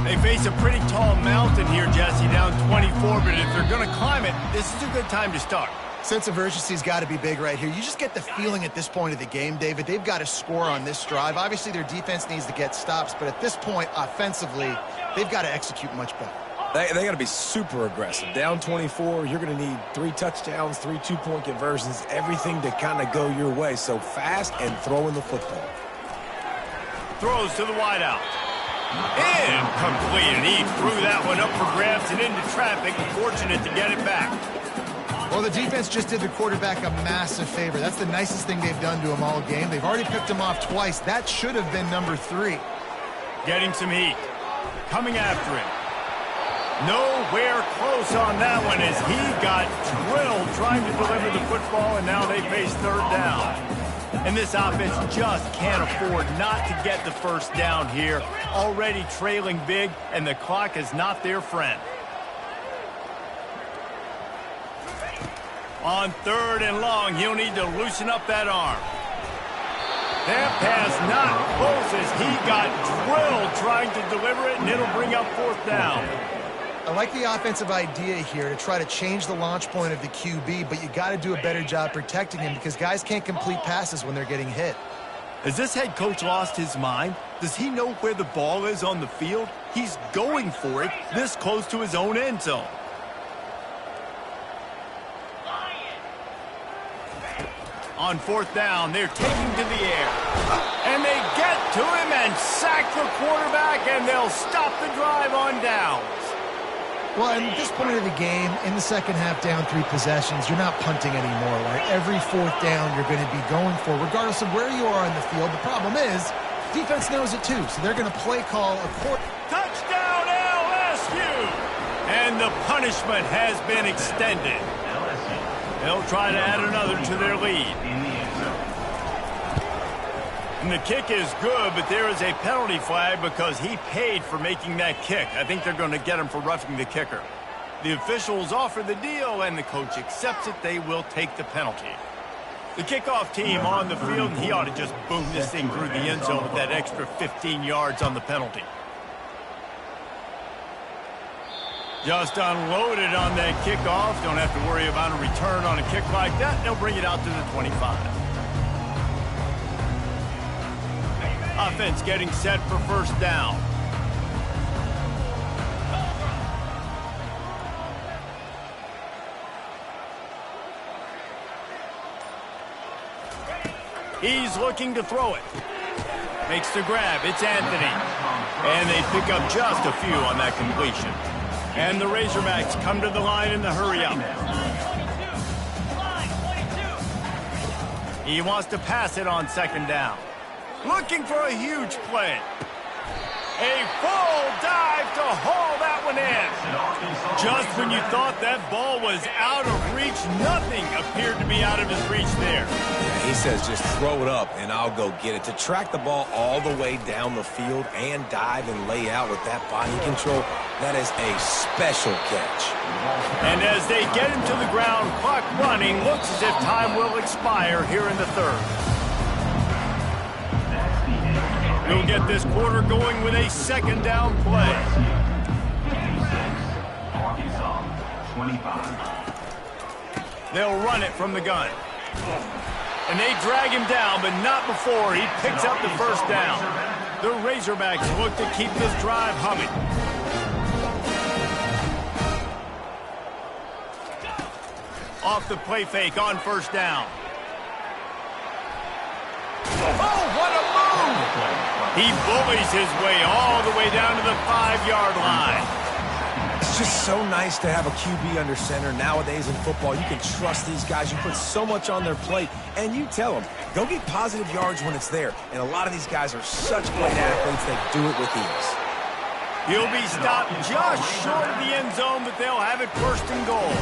They face a pretty tall mountain here, Jesse, down 24, but if they're going to climb it, this is a good time to start. Sense of urgency's got to be big right here. You just get the feeling at this point of the game, David, they've got to score on this drive. Obviously, their defense needs to get stops, but at this point, offensively, they've got to execute much better. They got to be super aggressive. Down 24, you're going to need 3 touchdowns, 3 two-point conversions, everything to kind of go your way. So fast and throwing the football. Throws to the wideout. Incomplete, and he threw that one up for grabs and into traffic. Fortunate to get it back. Well, the defense just did the quarterback a massive favor. That's the nicest thing they've done to him all game. They've already picked him off twice. That should have been number 3. Getting some heat. Coming after him. Nowhere close on that one as he got drilled trying to deliver the football, and now they face third down. And this offense just can't afford not to get the first down here. Already trailing big, and the clock is not their friend. On third and long, he'll need to loosen up that arm. That pass not close as he got drilled trying to deliver it, and it'll bring up fourth down. I like the offensive idea here to try to change the launch point of the QB, but you got to do a better job protecting him because guys can't complete passes when they're getting hit. Has this head coach lost his mind? Does he know where the ball is on the field? He's going for it this close to his own end zone. On fourth down, they're taking to the air. And they get to him and sack the quarterback, and they'll stop the drive on downs. Well, at this point of the game, in the second half, down 3 possessions, you're not punting anymore, right? Every fourth down you're going to be going for, regardless of where you are on the field. The problem is, defense knows it too, so they're going to play call a quarter. Touchdown, LSU! And the punishment has been extended. They'll try to add another to their lead. And the kick is good, but there is a penalty flag because he paid for making that kick. I think they're going to get him for roughing the kicker. The officials offer the deal, and the coach accepts it. They will take the penalty. The kickoff team on the field, and he ought to just boom this thing through the end zone with that extra 15 yards on the penalty. Just unloaded on that kickoff. Don't have to worry about a return on a kick like that. They'll bring it out to the 25. Offense getting set for first down. He's looking to throw it. Makes the grab. It's Anthony. And they pick up just a few on that completion. And the Razorbacks come to the line in the hurry-up. He wants to pass it on second down. Looking for a huge play. A full dive to haul that one in. Just when you thought that ball was out of reach, nothing appeared to be out of his reach there. He says just throw it up and I'll go get it. To track the ball all the way down the field and dive and lay out with that body control, that is a special catch. And as they get him to the ground, clock running, looks as if time will expire here in the third. We'll get this quarter going with a second down play. Arkansas, 25. They'll run it from the gun. And they drag him down, but not before he picks up the first down. The Razorbacks look to keep this drive humming. Off the play fake on first down. Oh, what a move! He bullies his way all the way down to the 5-yard line. It's just so nice to have a QB under center. Nowadays in football, you can trust these guys. You put so much on their plate, and you tell them, go get positive yards when it's there. And a lot of these guys are such great athletes, they do it with ease. He'll be stopped just short of the end zone, but they'll have it first and goal.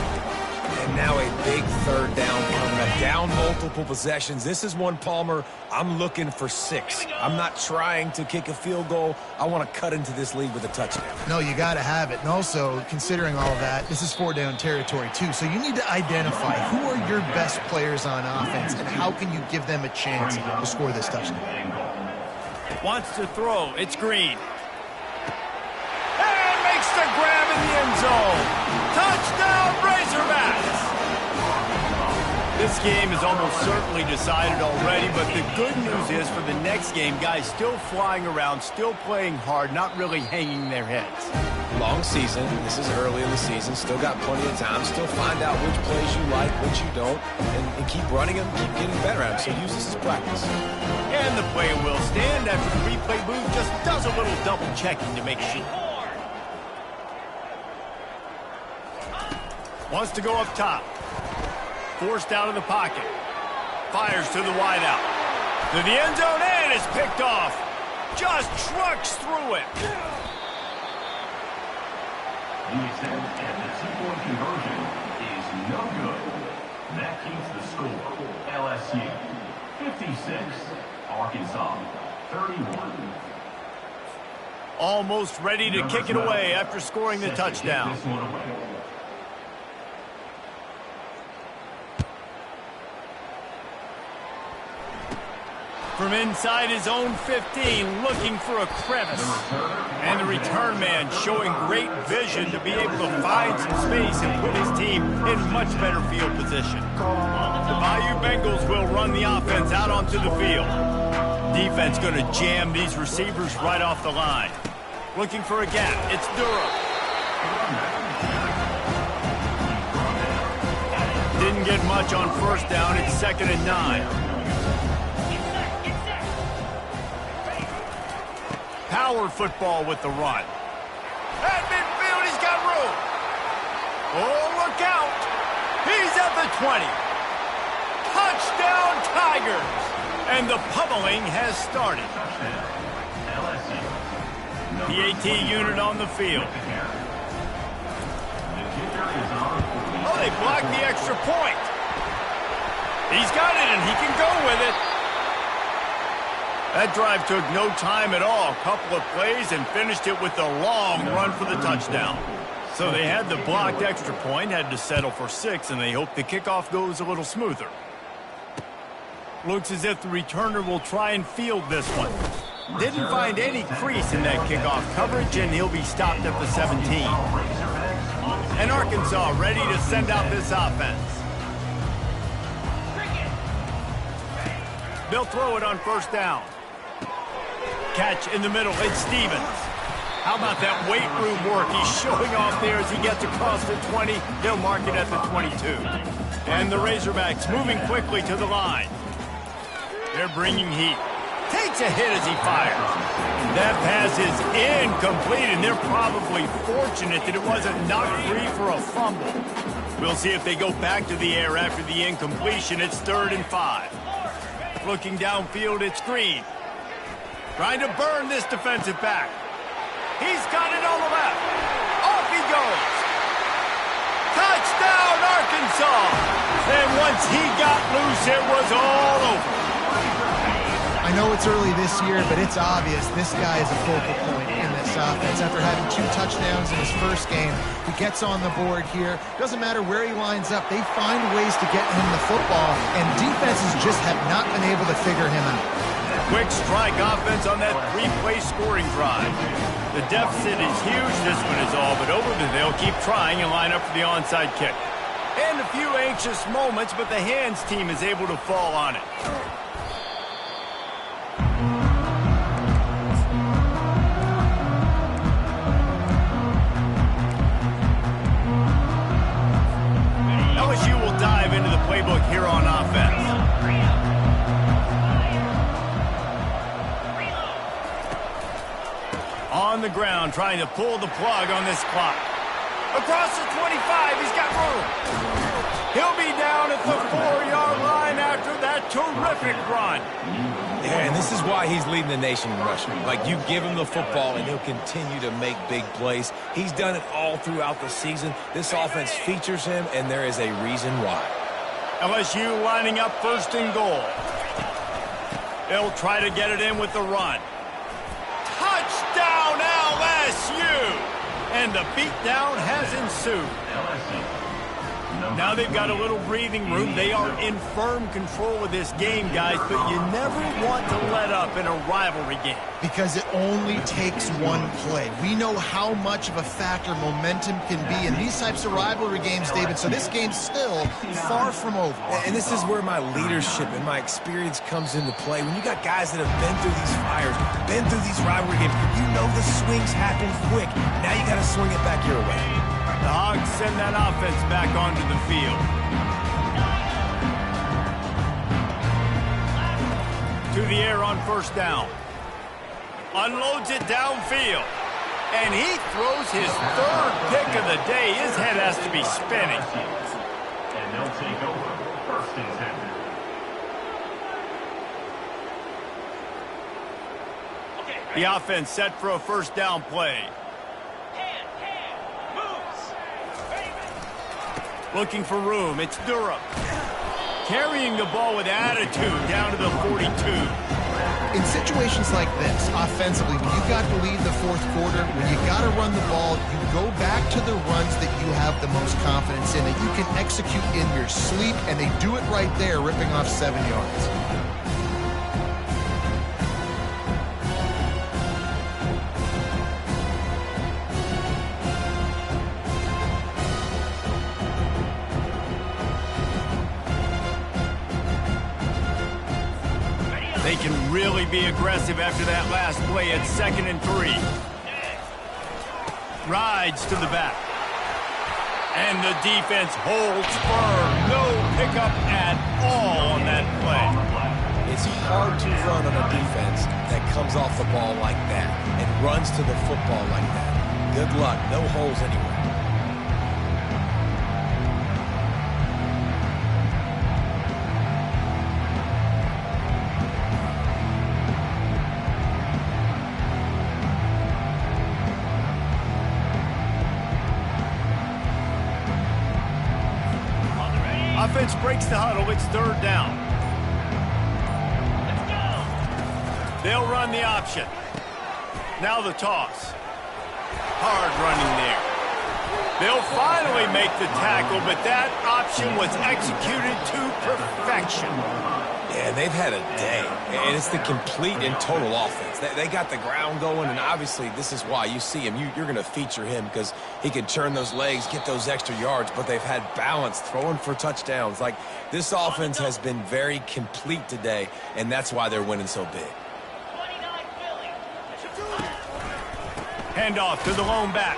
And now a big third down coming up. Down multiple possessions. This is one, Palmer, I'm looking for 6. I'm not trying to kick a field goal. I want to cut into this lead with a touchdown. No, you got to have it. And also, considering all of that, this is 4-down territory, too. So you need to identify who are your best players on offense and how can you give them a chance to score this touchdown. Wants to throw. It's Green. And makes the grab in the end zone. Touchdown, Razorbacks! This game is almost certainly decided already, but the good news is for the next game, guys still flying around, still playing hard, not really hanging their heads. Long season. This is early in the season. Still got plenty of time. Still find out which plays you like, which you don't, and keep running them, keep getting better at them. So use this as practice. And the play will stand after the replay booth just does a little double checking to make sure. Wants to go up top. Forced out of the pocket. Fires to the wideout. To the end zone and is picked off. Just trucks through it. The attempt at the two-point conversion is no good. That keeps the score. LSU 56, Arkansas 31. Almost ready to kick it away after scoring the touchdown. This one away. From inside his own 15, looking for a crevice. And the return man showing great vision to be able to find some space and put his team in much better field position. The Bayou Bengals will run the offense out onto the field. Defense going to jam these receivers right off the line. Looking for a gap. It's Durham. Didn't get much on first down. It's 2nd and 9. Power football with the run. At midfield, he's got room. Oh, look out. He's at the 20. Touchdown, Tigers. And the pummeling has started. The AT unit on the field. Oh, they blocked the extra point. He's got it, and he can go with it. That drive took no time at all. Couple of plays and finished it with a long run for the touchdown. So they had the blocked extra point, had to settle for 6, and they hope the kickoff goes a little smoother. Looks as if the returner will try and field this one. Didn't find any crease in that kickoff coverage, and he'll be stopped at the 17. And Arkansas ready to send out this offense. They'll throw it on first down. Catch in the middle. It's Stevens. How about that weight room work? He's showing off there as he gets across the 20. They'll mark it at the 22. And the Razorbacks moving quickly to the line. They're bringing heat. Takes a hit as he fires. That pass is incomplete, and they're probably fortunate that it wasn't knocked free for a fumble. We'll see if they go back to the air after the incompletion. It's 3rd and 5. Looking downfield, it's Green. Trying to burn this defensive back. He's got it on the left. Off he goes. Touchdown, Arkansas. And once he got loose, it was all over. I know it's early this year, but it's obvious this guy is a focal point in this offense. After having 2 touchdowns in his first game, he gets on the board here. Doesn't matter where he lines up. They find ways to get him the football, and defenses just have not been able to figure him out. Quick strike offense on that 3-play scoring drive. The deficit is huge. This one is all but over, but they'll keep trying and line up for the onside kick. And a few anxious moments, but the hands team is able to fall on it. LSU will dive playbook here on offense. On the ground, trying to pull the plug on this clock. Across the 25, he's got room. He'll be down at the 4-yard line after that terrific run. Yeah, and this is why he's leading the nation in rushing. Like, you give him the football, and he'll continue to make big plays. He's done it all throughout the season. This offense features him, and there is a reason why. LSU lining up 1st and goal. They'll try to get it in with the run. Touchdown, LSU! And the beatdown has ensued. Now they've got a little breathing room. They are in firm control of this game, guys, but you never want to let up in a rivalry game. Because it only takes one play. We know how much of a factor momentum can be in these types of rivalry games, David, so this game's still far from over. And this is where my leadership and my experience comes into play. When you got guys that have been through these fires, been through these rivalry games, you know the swings happen quick. Now you got to swing it back your way. The Hogs send that offense back onto the field. To the air on 1st down. Unloads it downfield. And he throws his 3rd pick of the day. His head has to be spinning. And they'll take over 1st and 10. The offense set for a 1st down play. Looking for room. It's Durham. Carrying the ball with attitude down to the 42. In situations like this, offensively, when you got to lead the 4th quarter, when you got to run the ball, you go back to the runs that you have the most confidence in, that you can execute in your sleep, and they do it right there, ripping off 7 yards. They can really be aggressive after that last play at 2nd and 3. Rides to the back. And the defense holds firm. No pickup at all on that play. It's hard to run on a defense that comes off the ball like that and runs to the football like that. Good luck. No holes anywhere. Offense breaks the huddle. It's 3rd down. They'll run the option. Now the toss. Hard running there. They'll finally make the tackle, but that option was executed to perfection. Yeah, they've had a day, and it's the complete and total offense. They got the ground going, and obviously this is why you see him. You're going to feature him because he can turn those legs, get those extra yards, but they've had balance, throwing for touchdowns. Like, this offense has been very complete today, and that's why they're winning so big. Handoff to the lone back.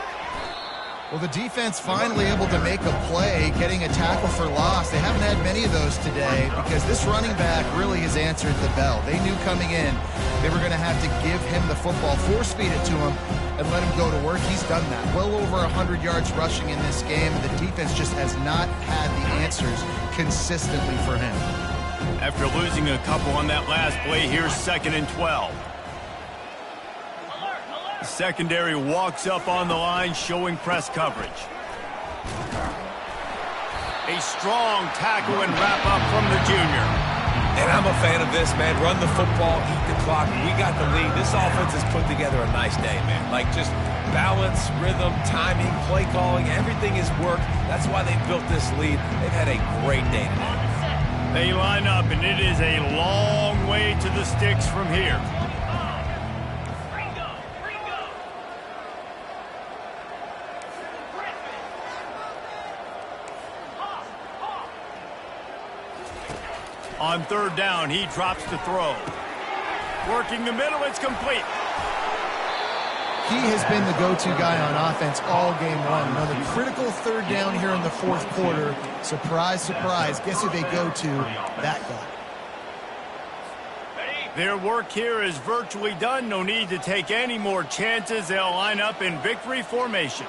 Well, the defense finally able to make a play, getting a tackle for loss. They haven't had many of those today because this running back really has answered the bell. They knew coming in they were going to have to give him the football, force-feed it to him, and let him go to work. He's done that. Well over 100 yards rushing in this game, and the defense just has not had the answers consistently for him. After losing a couple on that last play, here's 2nd and 12. The secondary walks up on the line, showing press coverage. A strong tackle and wrap-up from the junior. And I'm a fan of this, man. Run the football, eat the clock. We got the lead. This offense has put together a nice day, man. Like, just balance, rhythm, timing, play calling, everything has worked. That's why they built this lead. They've had a great day today. They line up, and it is a long way to the sticks from here. On 3rd down, he drops the throw. Working the middle, it's complete. He has been the go-to guy on offense all game long. On the critical third down here in the fourth quarter, surprise, surprise, guess who they go to? That guy. Their work here is virtually done. No need to take any more chances. They'll line up in victory formation.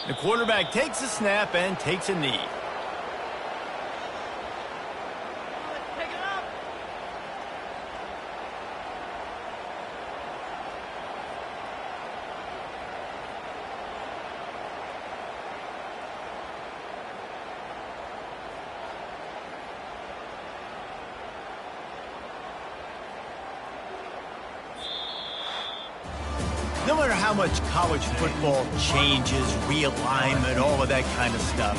The quarterback takes a snap and takes a knee. No matter how much college football changes, realignment, all of that kind of stuff,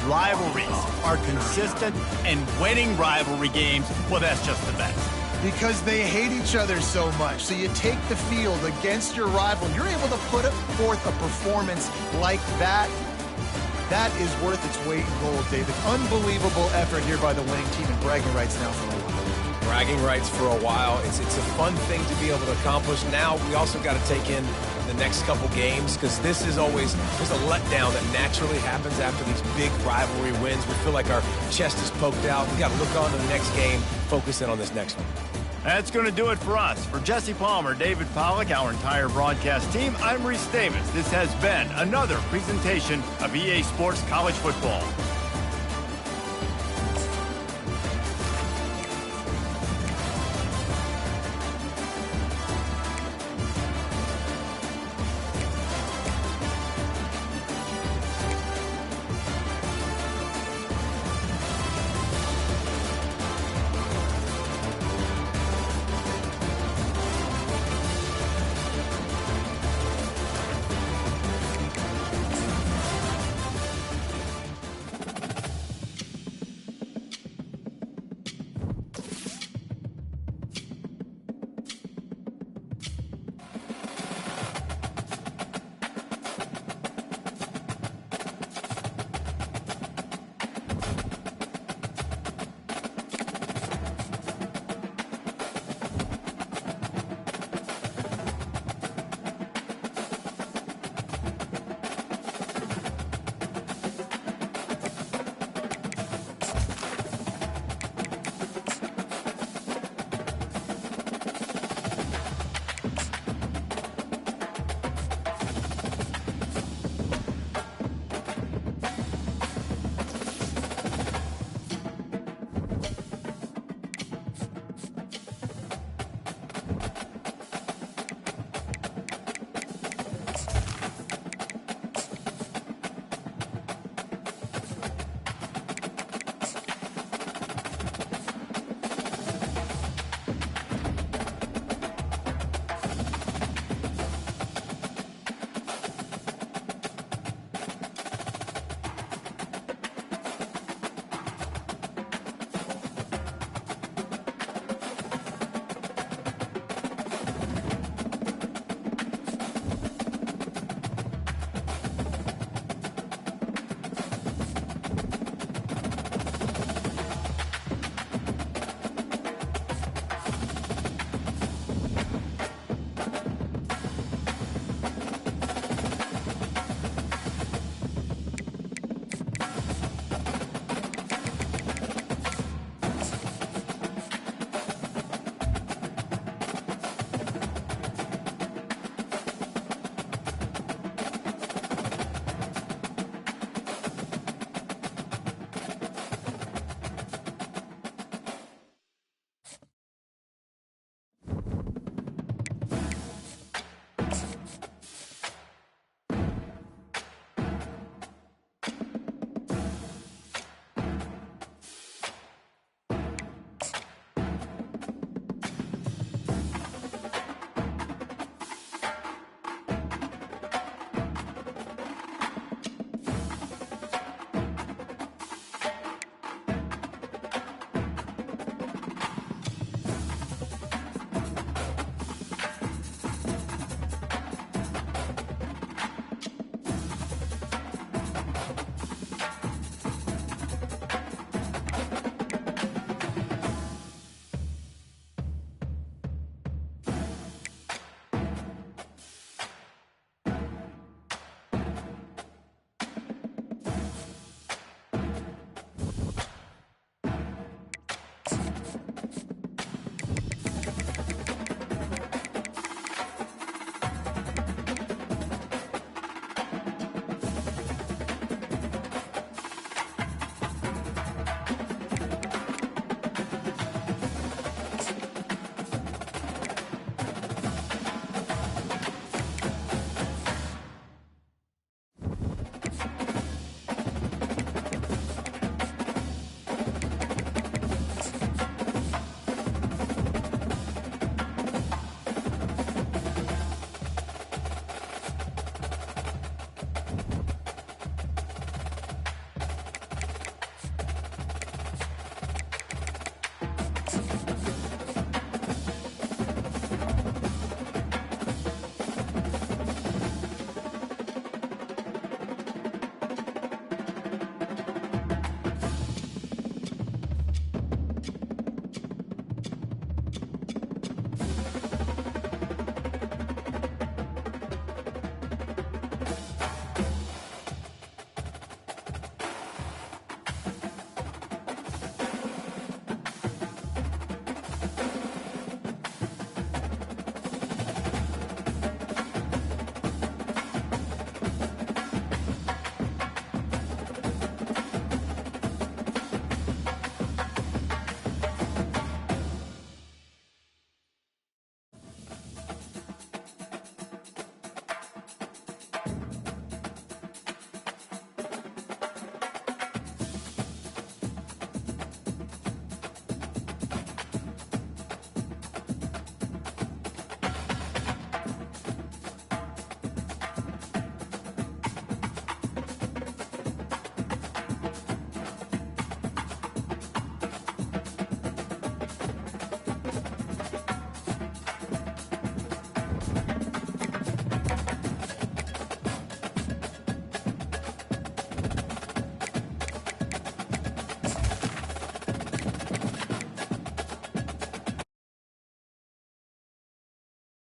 rivalries are consistent, and winning rivalry games, well, that's just the best. Because they hate each other so much. So you take the field against your rival. You're able to put forth a performance like that. That is worth its weight in gold, David. Unbelievable effort here by the winning team, and bragging rights now for a while. Bragging rights for a while. It's a fun thing to be able to accomplish. Now we also got to take in the next couple games, because this is always, there's a letdown that naturally happens after these big rivalry wins. We feel like our chest is poked out. We got to look on to the next game, focus in on this next one. That's going to do it for us. For Jesse Palmer, David Pollack, our entire broadcast team, I'm Reese Davis. This has been another presentation of EA Sports College Football.